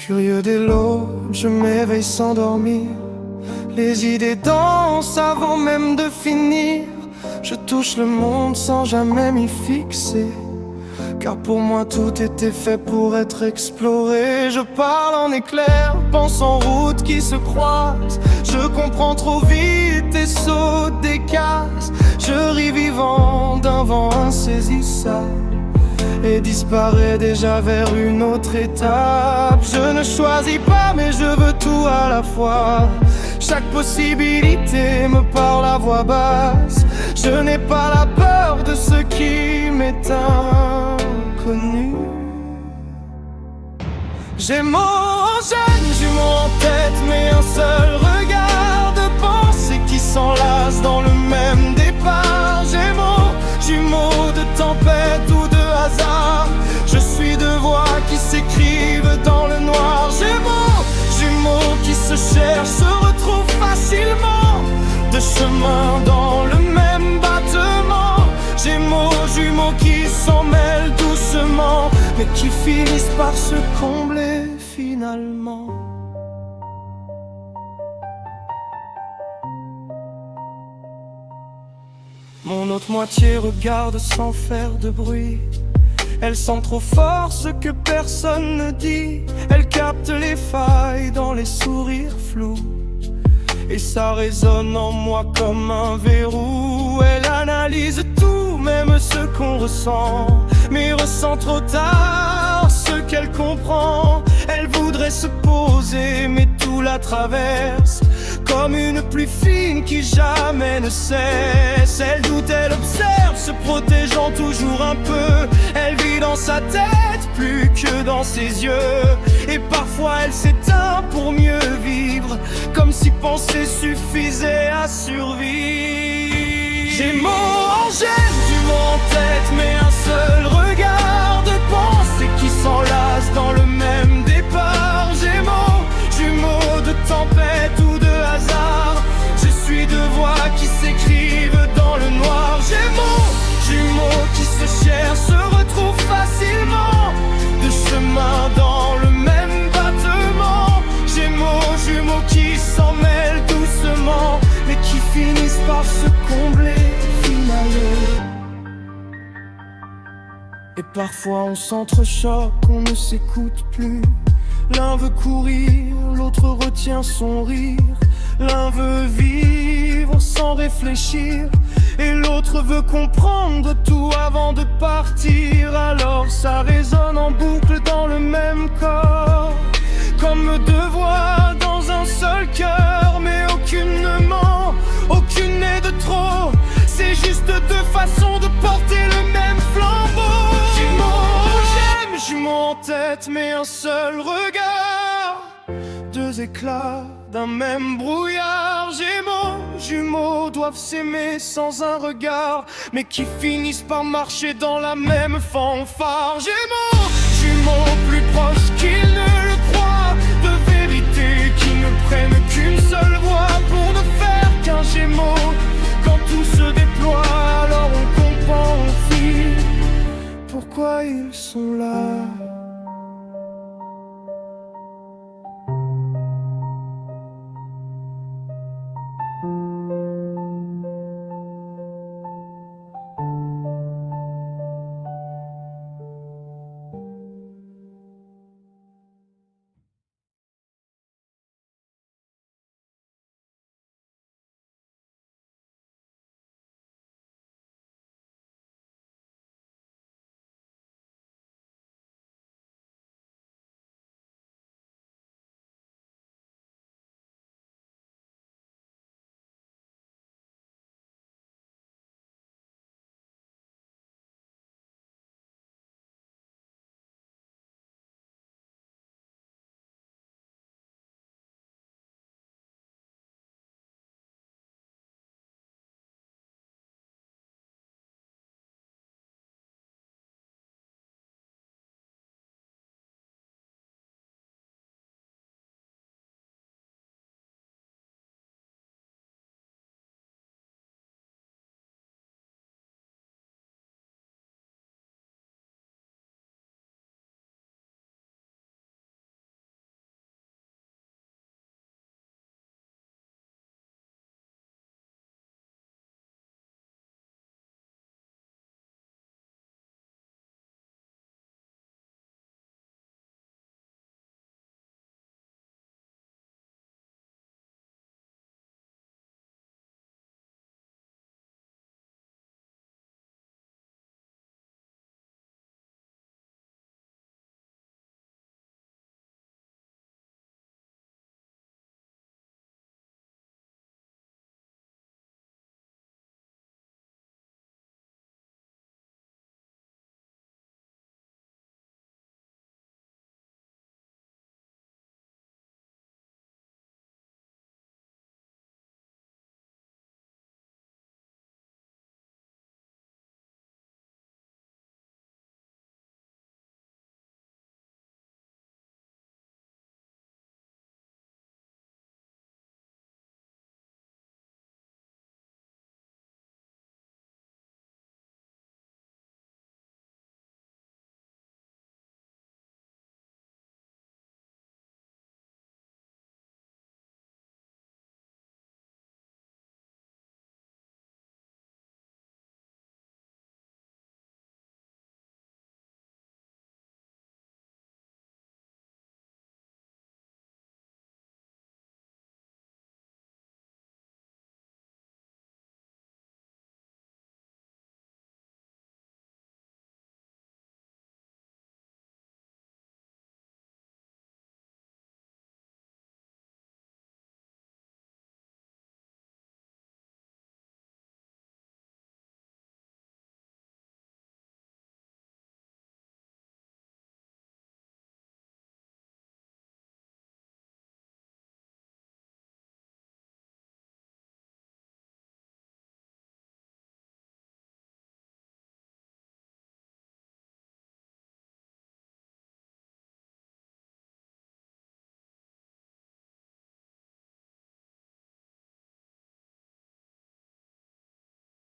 Curieux dès l'aube, je m'éveille sans dormir. Les idées dansent avant même de finir. Je touche le monde sans jamais m'y fixer, car pour moi tout était fait pour être exploré. Je parle en éclair, pense en route qui se croise. Je comprends trop vite et saute des cases. Je ris vivant d'un vent insaisissable et disparaît déjà vers une autre étape. Je ne choisis pas mais je veux tout à la fois. Chaque possibilité me parle à voix basse. Je n'ai pas la peur de ce qui m'est inconnu. J'ai mots en gêne, jumeaux en tête, mais un seul regard de pensée qui s'enlace dans le même départ. J'ai mots, jumeaux de tempête ou de hasard. Je suis deux voix qui s'écrivent dans le noir. J'ai mots, jumeaux qui se cherchent, se retrouvent facilement. De chemin dans le même battement. J'ai mots, jumeaux qui s'en mêlent doucement, mais qui finissent par se combler finalement. Mon autre moitié regarde sans faire de bruit. Elle sent trop fort ce que personne ne dit. Elle capte les failles dans les sourires flous, et ça résonne en moi comme un verrou. Elle analyse tout, même ce qu'on ressent, mais ressent trop tard ce qu'elle comprend. Elle voudrait se poser, mais tout la traverse comme une pluie fine qui jamais ne cesse. Elle doute, elle observe, se protégeant toujours un peu. Elle vit dans sa tête plus que dans ses yeux, et parfois elle s'éteint pour mieux vivre, comme si penser suffisait à survivre. J'ai mots en gêne, jumeaux en tête, mais un seul regard de pensée qui s'enlace dans le même départ. J'ai mots, jumeaux de tempête ou de hasard. Je suis deux voix qui s'écrivent dans le noir. J'ai mots, jumeaux qui se cherchent, se retrouvent facilement. De chemin dans le même battement. J'ai mots, jumeaux qui s'en mêlent doucement, mais qui finissent par se combler finalement. Et parfois on s'entrechoque, on ne s'écoute plus. L'un veut courir, l'autre retient son rire. L'un veut vivre sans réfléchir, et l'autre veut comprendre tout avant de partir. Alors ça résonne en boucle dans le même corps, comme deux voix dans un seul cœur. Mais aucune ne ment, aucune n'est de trop. C'est juste deux façons de porter le même flambeau. Jumeaux, j'aime, jumeaux en tête, mais un seul regard. Deux éclats d'un même brouillard. Gémeaux, jumeaux doivent s'aimer sans un regard, mais qui finissent par marcher dans la même fanfare. Gémeaux, jumeaux plus proches qu'ils ne